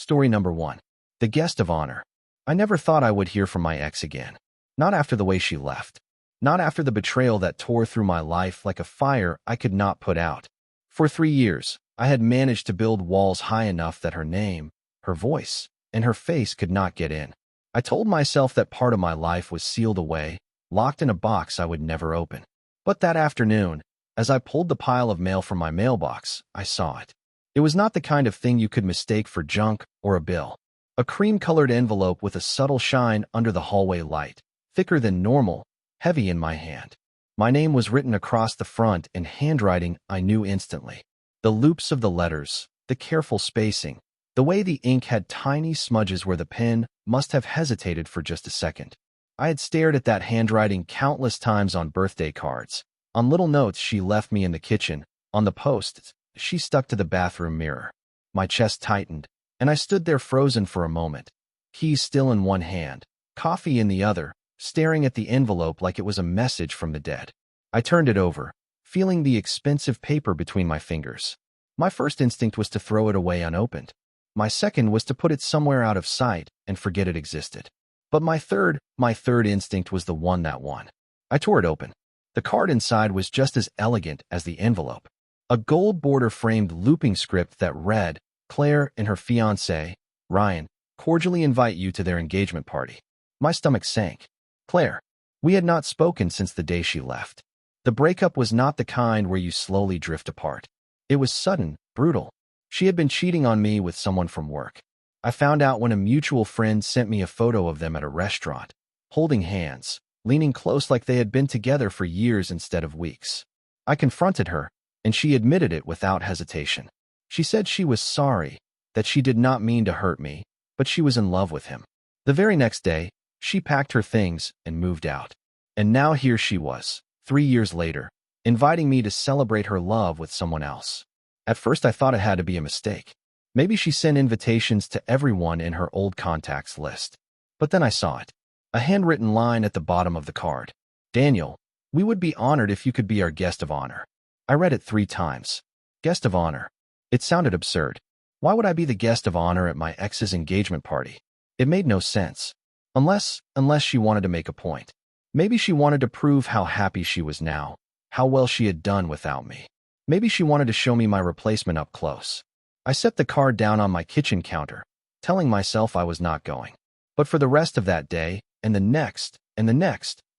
Story number 1. The Guest of Honor. I never thought I would hear from my ex again. Not after the way she left. Not after the betrayal that tore through my life like a fire I could not put out. For 3 years, I had managed to build walls high enough that her name, her voice, and her face could not get in. I told myself that part of my life was sealed away, locked in a box I would never open. But that afternoon, as I pulled the pile of mail from my mailbox, I saw it. It was not the kind of thing you could mistake for junk or a bill. A cream-colored envelope with a subtle shine under the hallway light, thicker than normal, heavy in my hand. My name was written across the front in handwriting I knew instantly. The loops of the letters, the careful spacing, the way the ink had tiny smudges where the pen must have hesitated for just a second. I had stared at that handwriting countless times on birthday cards, on little notes she left me in the kitchen, on the posts she stuck to the bathroom mirror. My chest tightened, and I stood there frozen for a moment, keys still in one hand, coffee in the other, staring at the envelope like it was a message from the dead. I turned it over, feeling the expensive paper between my fingers. My first instinct was to throw it away unopened. My second was to put it somewhere out of sight and forget it existed. But my third instinct was the one that won. I tore it open. The card inside was just as elegant as the envelope. A gold border-framed looping script that read, "Claire and her fiancé, Ryan, cordially invite you to their engagement party." My stomach sank. Claire. We had not spoken since the day she left. The breakup was not the kind where you slowly drift apart. It was sudden, brutal. She had been cheating on me with someone from work. I found out when a mutual friend sent me a photo of them at a restaurant, holding hands, leaning close like they had been together for years instead of weeks. I confronted her, and she admitted it without hesitation. She said she was sorry, that she did not mean to hurt me, but she was in love with him. The very next day, she packed her things and moved out. And now here she was, 3 years later, inviting me to celebrate her love with someone else. At first I thought it had to be a mistake. Maybe she sent invitations to everyone in her old contacts list. But then I saw it. A handwritten line at the bottom of the card. "Daniel, we would be honored if you could be our guest of honor." I read it 3 times. Guest of honor. It sounded absurd. Why would I be the guest of honor at my ex's engagement party? It made no sense. Unless she wanted to make a point. Maybe she wanted to prove how happy she was now, how well she had done without me. Maybe she wanted to show me my replacement up close. I set the card down on my kitchen counter, telling myself I was not going. But for the rest of that day, and the next,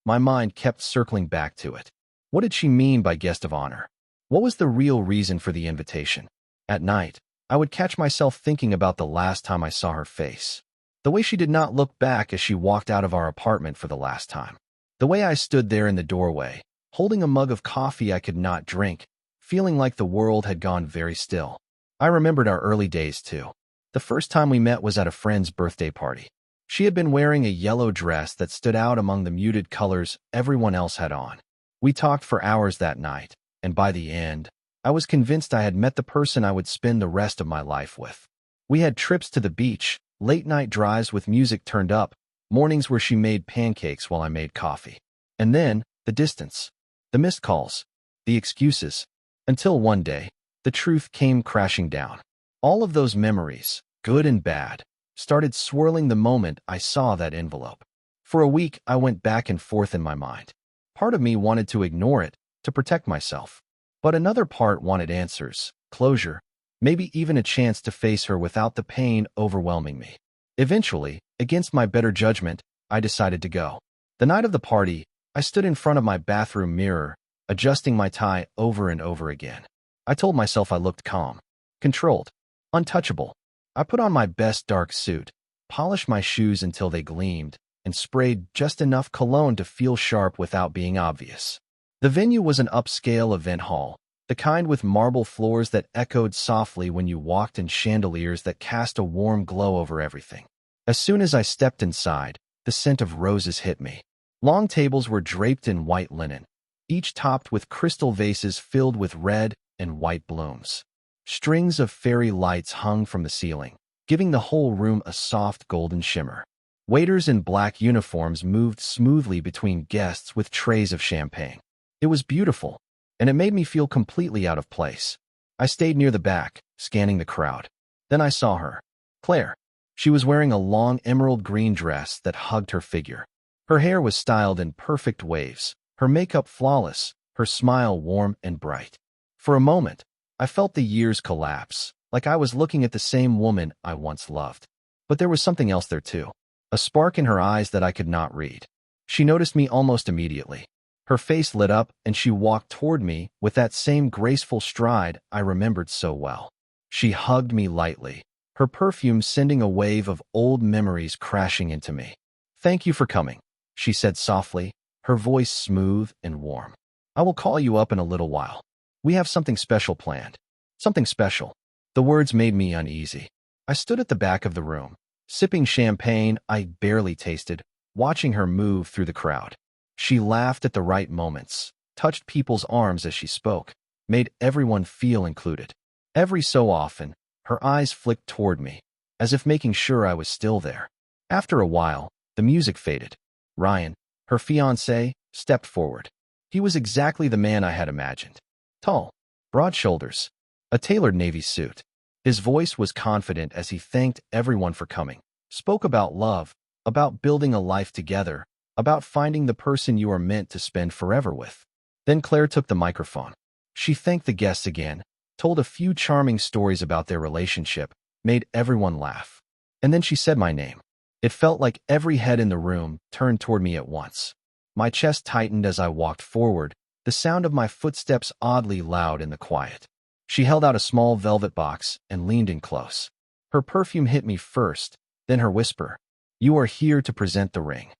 my mind kept circling back to it. What did she mean by guest of honor? What was the real reason for the invitation? At night, I would catch myself thinking about the last time I saw her face. The way she did not look back as she walked out of our apartment for the last time. The way I stood there in the doorway, holding a mug of coffee I could not drink, feeling like the world had gone very still. I remembered our early days too. The first time we met was at a friend's birthday party. She had been wearing a yellow dress that stood out among the muted colors everyone else had on. We talked for hours that night, and by the end, I was convinced I had met the person I would spend the rest of my life with. We had trips to the beach, late-night drives with music turned up, mornings where she made pancakes while I made coffee. And then, the distance, the missed calls, the excuses, until one day, the truth came crashing down. All of those memories, good and bad, started swirling the moment I saw that envelope. For a week, I went back and forth in my mind. Part of me wanted to ignore it, to protect myself. But another part wanted answers, closure, maybe even a chance to face her without the pain overwhelming me. Eventually, against my better judgment, I decided to go. The night of the party, I stood in front of my bathroom mirror, adjusting my tie over and over again. I told myself I looked calm, controlled, untouchable. I put on my best dark suit, polished my shoes until they gleamed, and sprayed just enough cologne to feel sharp without being obvious. The venue was an upscale event hall, the kind with marble floors that echoed softly when you walked and chandeliers that cast a warm glow over everything. As soon as I stepped inside, the scent of roses hit me. Long tables were draped in white linen, each topped with crystal vases filled with red and white blooms. Strings of fairy lights hung from the ceiling, giving the whole room a soft golden shimmer. Waiters in black uniforms moved smoothly between guests with trays of champagne. It was beautiful, and it made me feel completely out of place. I stayed near the back, scanning the crowd. Then I saw her. Claire. She was wearing a long emerald green dress that hugged her figure. Her hair was styled in perfect waves, her makeup flawless, her smile warm and bright. For a moment, I felt the years collapse, like I was looking at the same woman I once loved. But there was something else there too, a spark in her eyes that I could not read. She noticed me almost immediately. Her face lit up and she walked toward me with that same graceful stride I remembered so well. She hugged me lightly, her perfume sending a wave of old memories crashing into me. "Thank you for coming," she said softly, her voice smooth and warm. "I will call you up in a little while. We have something special planned." Something special. The words made me uneasy. I stood at the back of the room, sipping champagne I barely tasted, watching her move through the crowd. She laughed at the right moments, touched people's arms as she spoke, made everyone feel included. Every so often, her eyes flicked toward me, as if making sure I was still there. After a while, the music faded. Ryan, her fiancé, stepped forward. He was exactly the man I had imagined. Tall, broad shoulders, a tailored navy suit. His voice was confident as he thanked everyone for coming, spoke about love, about building a life together, about finding the person you are meant to spend forever with. Then Claire took the microphone. She thanked the guests again, told a few charming stories about their relationship, made everyone laugh. And then she said my name. It felt like every head in the room turned toward me at once. My chest tightened as I walked forward, the sound of my footsteps oddly loud in the quiet. She held out a small velvet box and leaned in close. Her perfume hit me first, then her whisper, "You are here to present the ring."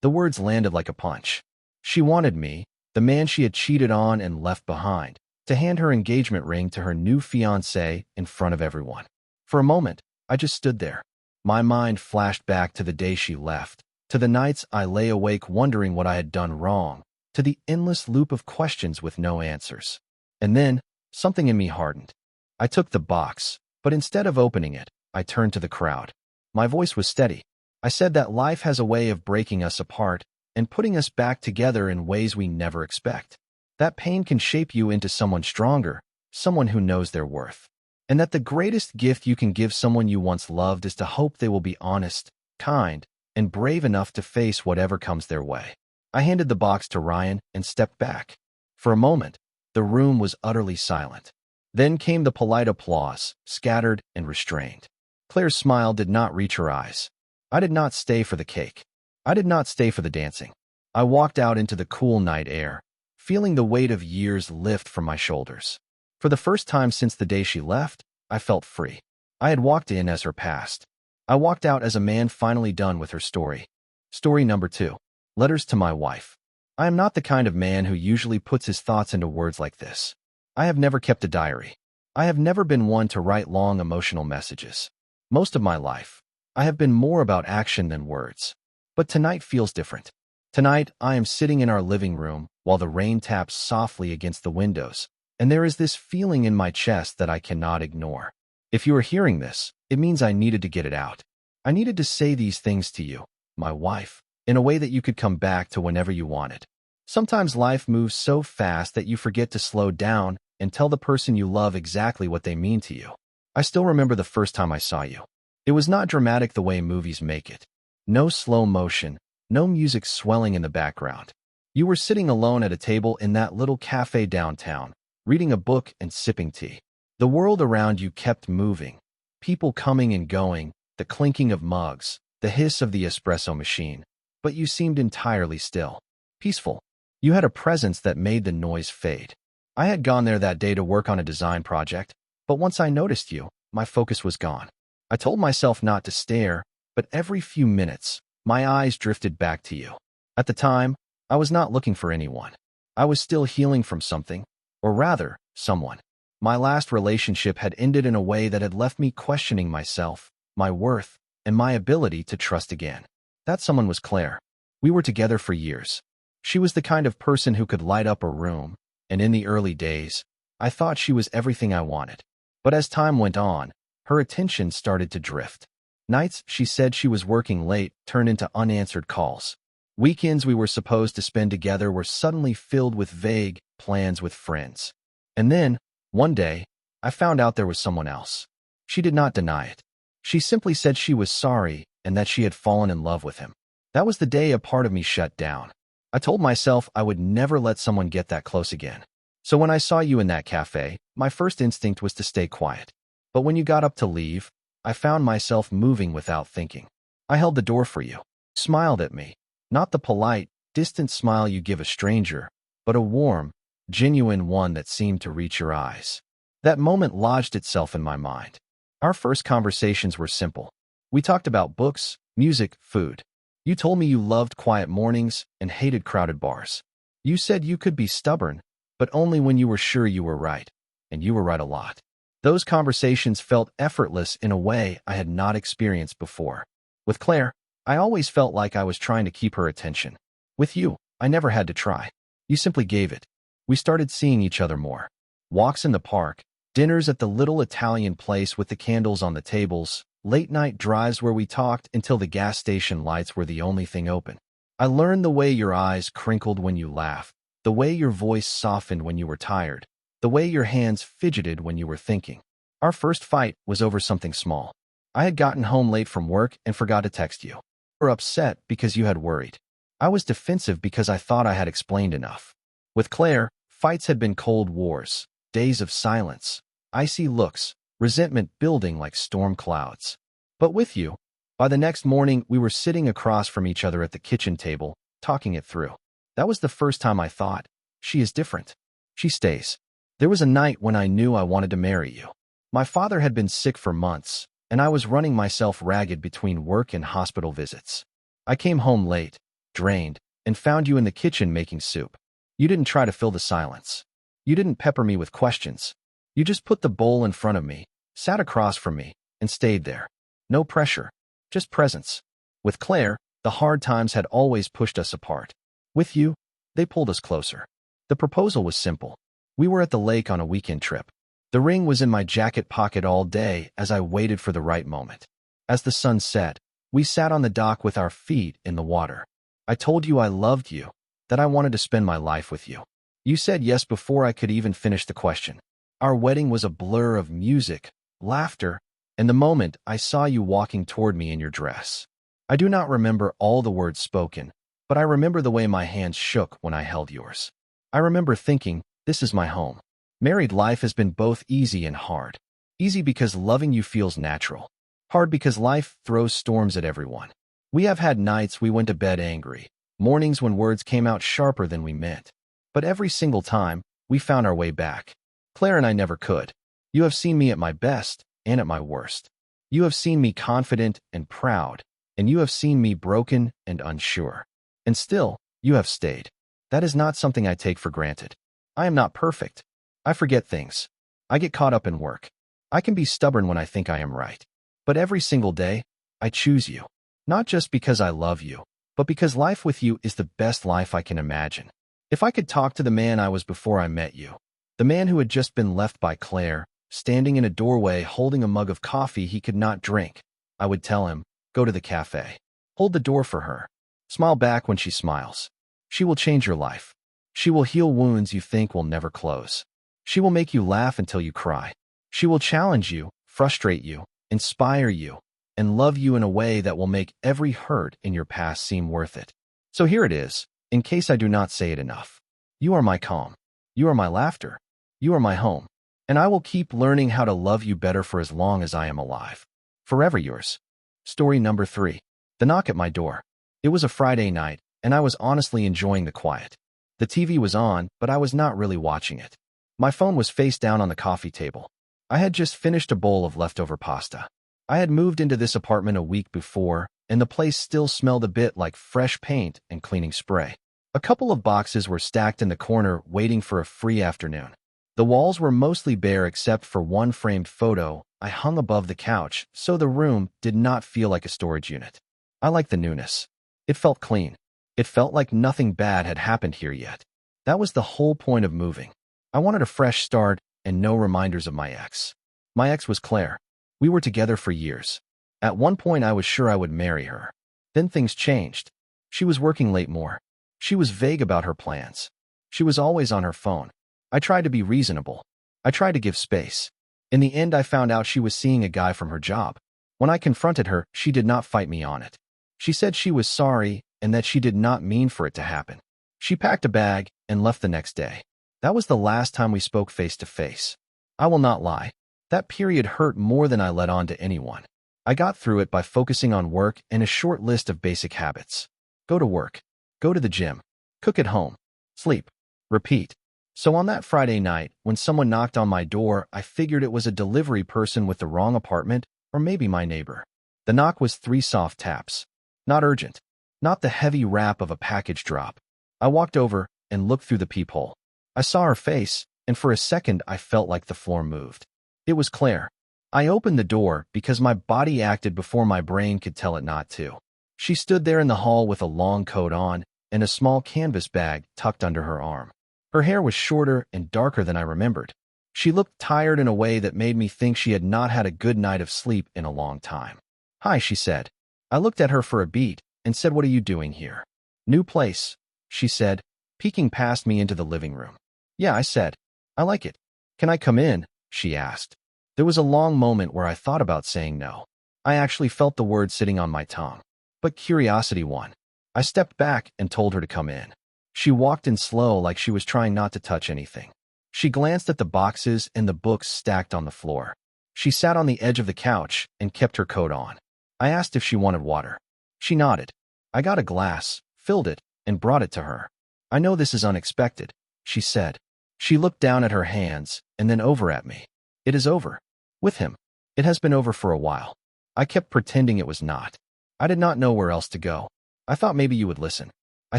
The words landed like a punch. She wanted me, the man she had cheated on and left behind, to hand her engagement ring to her new fiancé in front of everyone. For a moment, I just stood there. My mind flashed back to the day she left, to the nights I lay awake wondering what I had done wrong, to the endless loop of questions with no answers. And then, something in me hardened. I took the box, but instead of opening it, I turned to the crowd. My voice was steady. I said that life has a way of breaking us apart and putting us back together in ways we never expect. That pain can shape you into someone stronger, someone who knows their worth. And that the greatest gift you can give someone you once loved is to hope they will be honest, kind, and brave enough to face whatever comes their way. I handed the box to Ryan and stepped back. For a moment, the room was utterly silent. Then came the polite applause, scattered and restrained. Claire's smile did not reach her eyes. I did not stay for the cake. I did not stay for the dancing. I walked out into the cool night air, feeling the weight of years lift from my shoulders. For the first time since the day she left, I felt free. I had walked in as her past. I walked out as a man finally done with her story. Story number 2. Letters to my wife. I am not the kind of man who usually puts his thoughts into words like this. I have never kept a diary. I have never been one to write long emotional messages. Most of my life, I have been more about action than words. But tonight feels different. Tonight, I am sitting in our living room while the rain taps softly against the windows, and there is this feeling in my chest that I cannot ignore. If you are hearing this, it means I needed to get it out. I needed to say these things to you, my wife, in a way that you could come back to whenever you wanted. Sometimes life moves so fast that you forget to slow down and tell the person you love exactly what they mean to you. I still remember the first time I saw you. It was not dramatic the way movies make it. No slow motion, no music swelling in the background. You were sitting alone at a table in that little cafe downtown, reading a book and sipping tea. The world around you kept moving, people coming and going, the clinking of mugs, the hiss of the espresso machine. But you seemed entirely still, peaceful. You had a presence that made the noise fade. I had gone there that day to work on a design project, but once I noticed you, my focus was gone. I told myself not to stare, but every few minutes, my eyes drifted back to you. At the time, I was not looking for anyone. I was still healing from something, or rather, someone. My last relationship had ended in a way that had left me questioning myself, my worth, and my ability to trust again. That someone was Claire. We were together for years. She was the kind of person who could light up a room, and in the early days, I thought she was everything I wanted. But as time went on, her attention started to drift. Nights she said she was working late turned into unanswered calls. Weekends we were supposed to spend together were suddenly filled with vague plans with friends. And then, one day, I found out there was someone else. She did not deny it. She simply said she was sorry and that she had fallen in love with him. That was the day a part of me shut down. I told myself I would never let someone get that close again. So when I saw you in that cafe, my first instinct was to stay quiet. But when you got up to leave, I found myself moving without thinking. I held the door for you, smiled at me, not the polite, distant smile you give a stranger, but a warm, genuine one that seemed to reach your eyes. That moment lodged itself in my mind. Our first conversations were simple. We talked about books, music, food. You told me you loved quiet mornings and hated crowded bars. You said you could be stubborn, but only when you were sure you were right, and you were right a lot. Those conversations felt effortless in a way I had not experienced before. With Claire, I always felt like I was trying to keep her attention. With you, I never had to try. You simply gave it. We started seeing each other more. Walks in the park, dinners at the little Italian place with the candles on the tables, late-night drives where we talked until the gas station lights were the only thing open. I learned the way your eyes crinkled when you laughed, the way your voice softened when you were tired, the way your hands fidgeted when you were thinking. Our first fight was over something small. I had gotten home late from work and forgot to text you. You were upset because you had worried. I was defensive because I thought I had explained enough. With Claire, fights had been cold wars, days of silence, icy looks, resentment building like storm clouds. But with you, by the next morning we were sitting across from each other at the kitchen table, talking it through. That was the first time I thought, she is different. She stays. There was a night when I knew I wanted to marry you. My father had been sick for months, and I was running myself ragged between work and hospital visits. I came home late, drained, and found you in the kitchen making soup. You didn't try to fill the silence. You didn't pepper me with questions. You just put the bowl in front of me, sat across from me, and stayed there. No pressure, just presence. With Claire, the hard times had always pushed us apart. With you, they pulled us closer. The proposal was simple. We were at the lake on a weekend trip. The ring was in my jacket pocket all day as I waited for the right moment. As the sun set, we sat on the dock with our feet in the water. I told you I loved you, that I wanted to spend my life with you. You said yes before I could even finish the question. Our wedding was a blur of music, laughter, and the moment I saw you walking toward me in your dress. I do not remember all the words spoken, but I remember the way my hands shook when I held yours. I remember thinking, this is my home. Married life has been both easy and hard. Easy because loving you feels natural. Hard because life throws storms at everyone. We have had nights we went to bed angry, mornings when words came out sharper than we meant. But every single time, we found our way back. Claire and I never could. You have seen me at my best and at my worst. You have seen me confident and proud, and you have seen me broken and unsure. And still, you have stayed. That is not something I take for granted. I am not perfect. I forget things. I get caught up in work. I can be stubborn when I think I am right. But every single day, I choose you. Not just because I love you, but because life with you is the best life I can imagine. If I could talk to the man I was before I met you, the man who had just been left by Claire, standing in a doorway holding a mug of coffee he could not drink, I would tell him, go to the cafe. Hold the door for her. Smile back when she smiles. She will change your life. She will heal wounds you think will never close. She will make you laugh until you cry. She will challenge you, frustrate you, inspire you, and love you in a way that will make every hurt in your past seem worth it. So here it is, in case I do not say it enough. You are my calm. You are my laughter. You are my home. And I will keep learning how to love you better for as long as I am alive. Forever yours. Story number 3. The knock at my door. It was a Friday night, and I was honestly enjoying the quiet. The TV was on, but I was not really watching it. My phone was face down on the coffee table. I had just finished a bowl of leftover pasta. I had moved into this apartment a week before, and the place still smelled a bit like fresh paint and cleaning spray. A couple of boxes were stacked in the corner waiting for a free afternoon. The walls were mostly bare except for one framed photo I hung above the couch, so the room did not feel like a storage unit. I liked the newness. It felt clean. It felt like nothing bad had happened here yet. That was the whole point of moving. I wanted a fresh start and no reminders of my ex. My ex was Claire. We were together for years. At one point I was sure I would marry her. Then things changed. She was working late more. She was vague about her plans. She was always on her phone. I tried to be reasonable. I tried to give space. In the end I found out she was seeing a guy from her job. When I confronted her, she did not fight me on it. She said she was sorry and that she did not mean for it to happen. She packed a bag and left the next day. That was the last time we spoke face to face. I will not lie. That period hurt more than I let on to anyone. I got through it by focusing on work and a short list of basic habits. Go to work. Go to the gym. Cook at home. Sleep. Repeat. So on that Friday night, when someone knocked on my door, I figured it was a delivery person with the wrong apartment, or maybe my neighbor. The knock was 3 soft taps. Not urgent. Not the heavy rap of a package drop. I walked over and looked through the peephole. I saw her face, and for a second I felt like the floor moved. It was Claire. I opened the door because my body acted before my brain could tell it not to. She stood there in the hall with a long coat on and a small canvas bag tucked under her arm. Her hair was shorter and darker than I remembered. She looked tired in a way that made me think she had not had a good night of sleep in a long time. "Hi," she said. I looked at her for a beat and said, "What are you doing here?" "New place," she said, peeking past me into the living room. "Yeah," I said. "I like it." "Can I come in?" she asked. There was a long moment where I thought about saying no. I actually felt the word sitting on my tongue. But curiosity won. I stepped back and told her to come in. She walked in slow, like she was trying not to touch anything. She glanced at the boxes and the books stacked on the floor. She sat on the edge of the couch and kept her coat on. I asked if she wanted water. She nodded. I got a glass, filled it, and brought it to her. "I know this is unexpected," she said. She looked down at her hands and then over at me. "It is over. With him. It has been over for a while." I kept pretending it was not. I did not know where else to go. "I thought maybe you would listen." I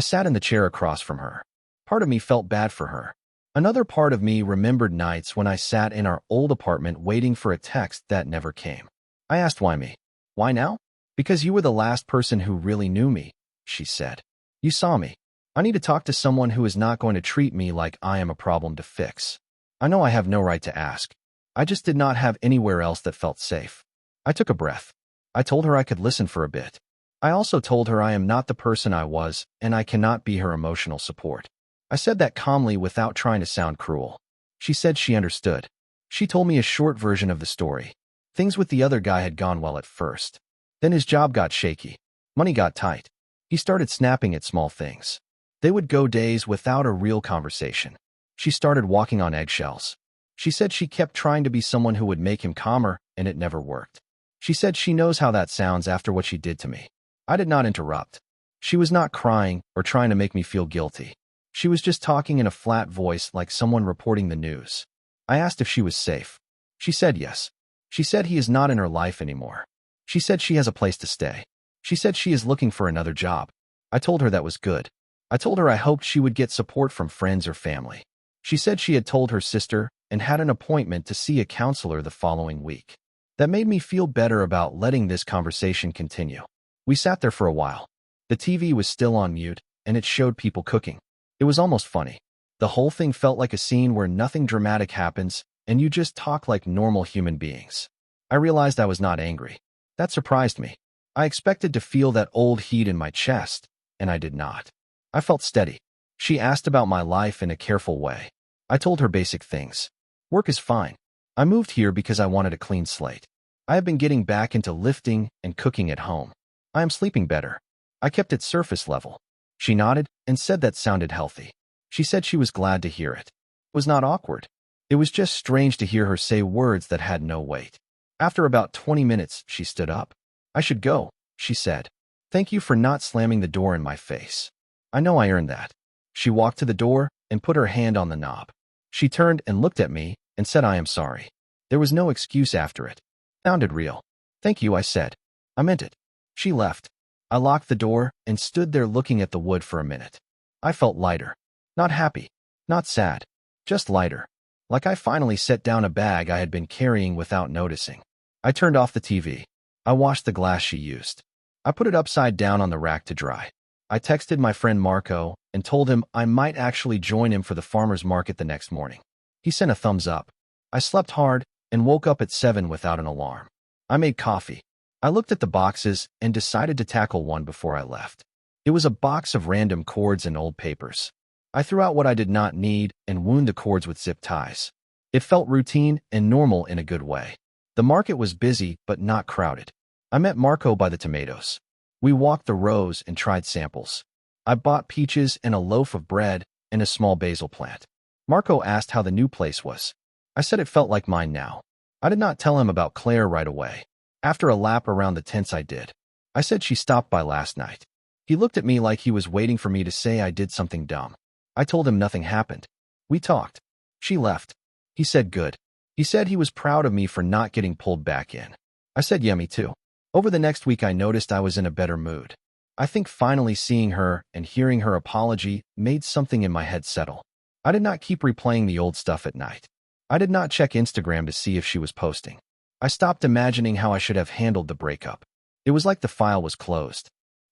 sat in the chair across from her. Part of me felt bad for her. Another part of me remembered nights when I sat in our old apartment waiting for a text that never came. I asked, "Why me?" "Why now?" "Because you were the last person who really knew me," she said. "You saw me. I need to talk to someone who is not going to treat me like I am a problem to fix." I know I have no right to ask. I just did not have anywhere else that felt safe. I took a breath. I told her I could listen for a bit. I also told her I am not the person I was, and I cannot be her emotional support. I said that calmly without trying to sound cruel. She said she understood. She told me a short version of the story. Things with the other guy had gone well at first. Then his job got shaky. Money got tight. He started snapping at small things. They would go days without a real conversation. She started walking on eggshells. She said she kept trying to be someone who would make him calmer, and it never worked. She said she knows how that sounds after what she did to me. I did not interrupt. She was not crying or trying to make me feel guilty. She was just talking in a flat voice like someone reporting the news. I asked if she was safe. She said yes. She said he is not in her life anymore. She said she has a place to stay. She said she is looking for another job. I told her that was good. I told her I hoped she would get support from friends or family. She said she had told her sister and had an appointment to see a counselor the following week. That made me feel better about letting this conversation continue. We sat there for a while. The TV was still on mute, and it showed people cooking. It was almost funny. The whole thing felt like a scene where nothing dramatic happens, and you just talk like normal human beings. I realized I was not angry. That surprised me. I expected to feel that old heat in my chest, and I did not. I felt steady. She asked about my life in a careful way. I told her basic things. Work is fine. I moved here because I wanted a clean slate. I have been getting back into lifting and cooking at home. I am sleeping better. I kept it surface level. She nodded and said that sounded healthy. She said she was glad to hear it. It was not awkward. It was just strange to hear her say words that had no weight. After about 20 minutes, she stood up. "I should go," she said. "Thank you for not slamming the door in my face. I know I earned that." She walked to the door and put her hand on the knob. She turned and looked at me and said, "I am sorry." There was no excuse after it. It sounded real. "Thank you," I said. "I meant it." She left. I locked the door and stood there looking at the wood for a minute. I felt lighter. Not happy. Not sad. Just lighter. Like I finally set down a bag I had been carrying without noticing. I turned off the TV. I washed the glass she used. I put it upside down on the rack to dry. I texted my friend Marco and told him I might actually join him for the farmer's market the next morning. He sent a thumbs up. I slept hard and woke up at 7 without an alarm. I made coffee. I looked at the boxes and decided to tackle one before I left. It was a box of random cords and old papers. I threw out what I did not need and wound the cords with zip ties. It felt routine and normal in a good way. The market was busy but not crowded. I met Marco by the tomatoes. We walked the rows and tried samples. I bought peaches and a loaf of bread and a small basil plant. Marco asked how the new place was. I said it felt like mine now. I did not tell him about Claire right away. After a lap around the tents I did. I said she stopped by last night. He looked at me like he was waiting for me to say I did something dumb. I told him nothing happened. We talked. She left. He said good. He said he was proud of me for not getting pulled back in. I said yeah, me too. Over the next week I noticed I was in a better mood. I think finally seeing her and hearing her apology made something in my head settle. I did not keep replaying the old stuff at night. I did not check Instagram to see if she was posting. I stopped imagining how I should have handled the breakup. It was like the file was closed.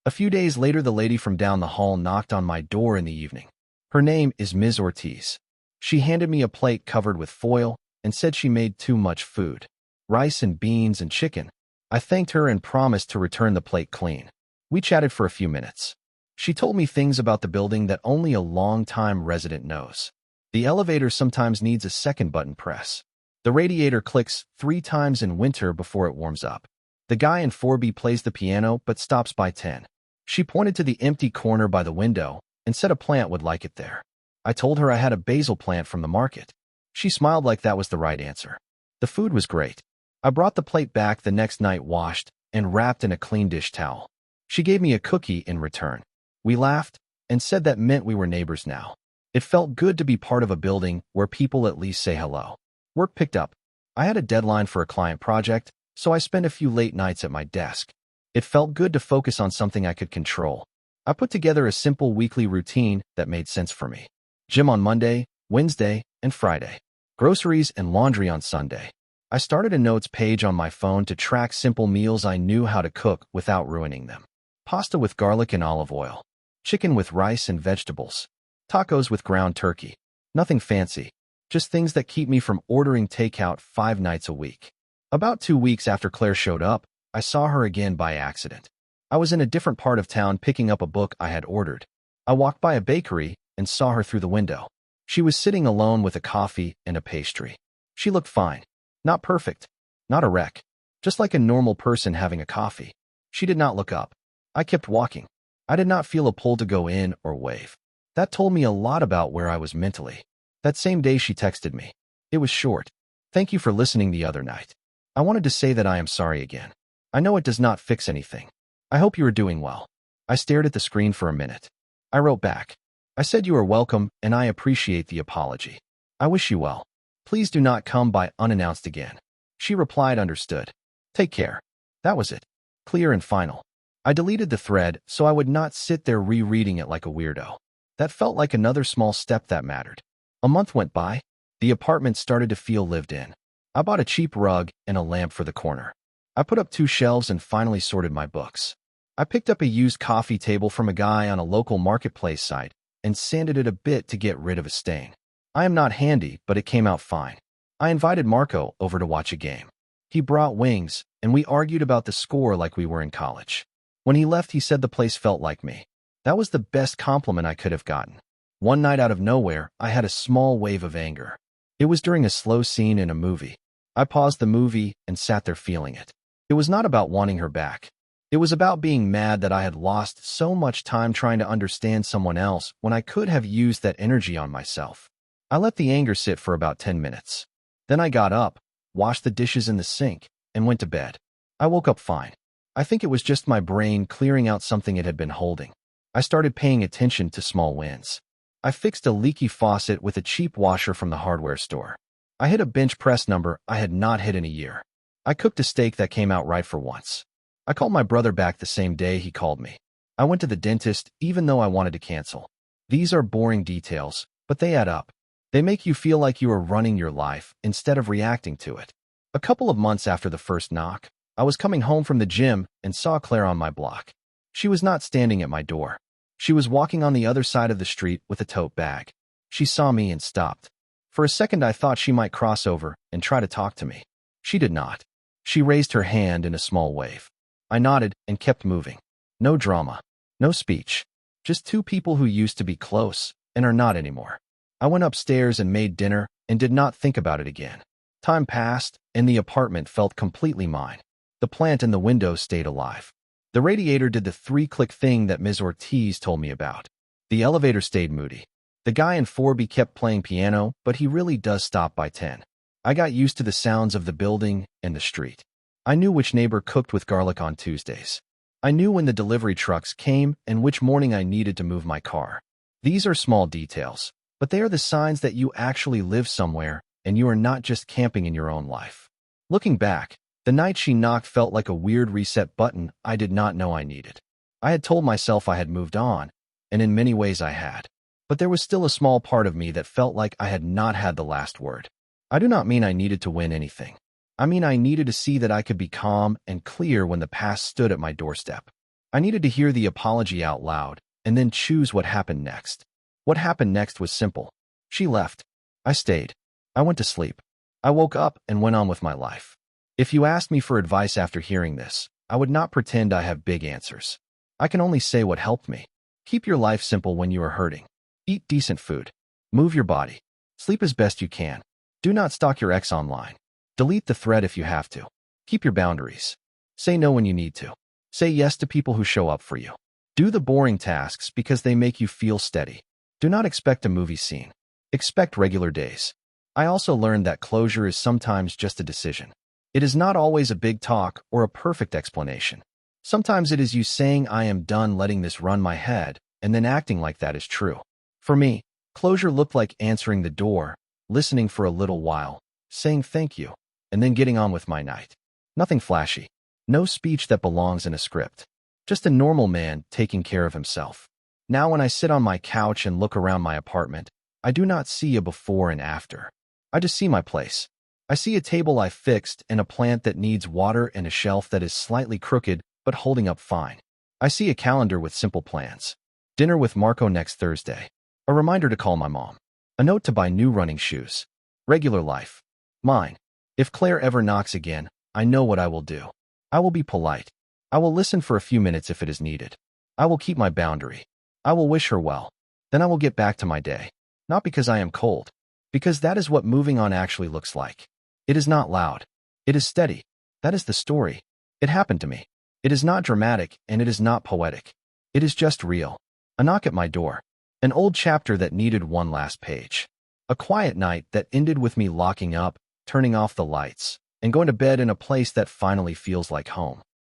A few days later, the lady from down the hall knocked on my door in the evening. Her name is Ms. Ortiz. She handed me a plate covered with foil and said she made too much food. Rice and beans and chicken. I thanked her and promised to return the plate clean. We chatted for a few minutes. She told me things about the building that only a long-time resident knows. The elevator sometimes needs a second button press. The radiator clicks 3 times in winter before it warms up. The guy in 4B plays the piano but stops by 10. She pointed to the empty corner by the window and said a plant would like it there. I told her I had a basil plant from the market. She smiled like that was the right answer. The food was great. I brought the plate back the next night washed and wrapped in a clean dish towel. She gave me a cookie in return. We laughed and said that meant we were neighbors now. It felt good to be part of a building where people at least say hello. Work picked up. I had a deadline for a client project, so I spent a few late nights at my desk. It felt good to focus on something I could control. I put together a simple weekly routine that made sense for me. Gym on Monday, Wednesday, and Friday. Groceries and laundry on Sunday. I started a notes page on my phone to track simple meals I knew how to cook without ruining them. Pasta with garlic and olive oil. Chicken with rice and vegetables. Tacos with ground turkey. Nothing fancy. Just things that keep me from ordering takeout 5 nights a week. About 2 weeks after Claire showed up, I saw her again by accident. I was in a different part of town picking up a book I had ordered. I walked by a bakery and saw her through the window. She was sitting alone with a coffee and a pastry. She looked fine. Not perfect. Not a wreck. Just like a normal person having a coffee. She did not look up. I kept walking. I did not feel a pull to go in or wave. That told me a lot about where I was mentally. That same day she texted me. It was short. Thank you for listening the other night. I wanted to say that I am sorry again. I know it does not fix anything. I hope you are doing well. I stared at the screen for a minute. I wrote back. I said you are welcome and I appreciate the apology. I wish you well. Please do not come by unannounced again. She replied understood. Take care. That was it. Clear and final. I deleted the thread so I would not sit there rereading it like a weirdo. That felt like another small step that mattered. A month went by. The apartment started to feel lived in. I bought a cheap rug and a lamp for the corner. I put up 2 shelves and finally sorted my books. I picked up a used coffee table from a guy on a local marketplace site and sanded it a bit to get rid of a stain. I am not handy, but it came out fine. I invited Marco over to watch a game. He brought wings, and we argued about the score like we were in college. When he left, he said the place felt like me. That was the best compliment I could have gotten. One night out of nowhere, I had a small wave of anger. It was during a slow scene in a movie. I paused the movie and sat there feeling it. It was not about wanting her back. It was about being mad that I had lost so much time trying to understand someone else when I could have used that energy on myself. I let the anger sit for about 10 minutes. Then I got up, washed the dishes in the sink, and went to bed. I woke up fine. I think it was just my brain clearing out something it had been holding. I started paying attention to small wins. I fixed a leaky faucet with a cheap washer from the hardware store. I hit a bench press number I had not hit in a year. I cooked a steak that came out right for once. I called my brother back the same day he called me. I went to the dentist even though I wanted to cancel. These are boring details, but they add up. They make you feel like you are running your life instead of reacting to it. A couple of months after the first knock, I was coming home from the gym and saw Claire on my block. She was not standing at my door. She was walking on the other side of the street with a tote bag. She saw me and stopped. For a second, I thought she might cross over and try to talk to me. She did not. She raised her hand in a small wave. I nodded and kept moving. No drama. No speech. Just 2 people who used to be close and are not anymore. I went upstairs and made dinner and did not think about it again. Time passed, and the apartment felt completely mine. The plant in the window stayed alive. The radiator did the three-click thing that Ms. Ortiz told me about. The elevator stayed moody. The guy in 4B kept playing piano, but he really does stop by 10. I got used to the sounds of the building and the street. I knew which neighbor cooked with garlic on Tuesdays. I knew when the delivery trucks came and which morning I needed to move my car. These are small details, but they are the signs that you actually live somewhere and you are not just camping in your own life. Looking back, the night she knocked felt like a weird reset button I did not know I needed. I had told myself I had moved on, and in many ways I had. But there was still a small part of me that felt like I had not had the last word. I do not mean I needed to win anything. I mean I needed to see that I could be calm and clear when the past stood at my doorstep. I needed to hear the apology out loud and then choose what happened next. What happened next was simple. She left. I stayed. I went to sleep. I woke up and went on with my life. If you asked me for advice after hearing this, I would not pretend I have big answers. I can only say what helped me. Keep your life simple when you are hurting. Eat decent food. Move your body. Sleep as best you can. Do not stalk your ex online. Delete the thread if you have to. Keep your boundaries. Say no when you need to. Say yes to people who show up for you. Do the boring tasks because they make you feel steady. Do not expect a movie scene. Expect regular days. I also learned that closure is sometimes just a decision. It is not always a big talk or a perfect explanation. Sometimes it is you saying I am done letting this run my head and then acting like that is true. For me, closure looked like answering the door, listening for a little while, saying thank you, and then getting on with my night. Nothing flashy. No speech that belongs in a script. Just a normal man taking care of himself. Now when I sit on my couch and look around my apartment, I do not see a before and after. I just see my place. I see a table I fixed and a plant that needs water and a shelf that is slightly crooked but holding up fine. I see a calendar with simple plans. Dinner with Marco next Thursday. A reminder to call my mom. A note to buy new running shoes. Regular life. Mine. If Claire ever knocks again, I know what I will do. I will be polite. I will listen for a few minutes if it is needed. I will keep my boundary. I will wish her well. Then I will get back to my day. Not because I am cold. Because that is what moving on actually looks like. It is not loud. It is steady. That is the story. It happened to me. It is not dramatic and it is not poetic. It is just real. A knock at my door. An old chapter that needed one last page. A quiet night that ended with me locking up, turning off the lights, and going to bed in a place that finally feels like home.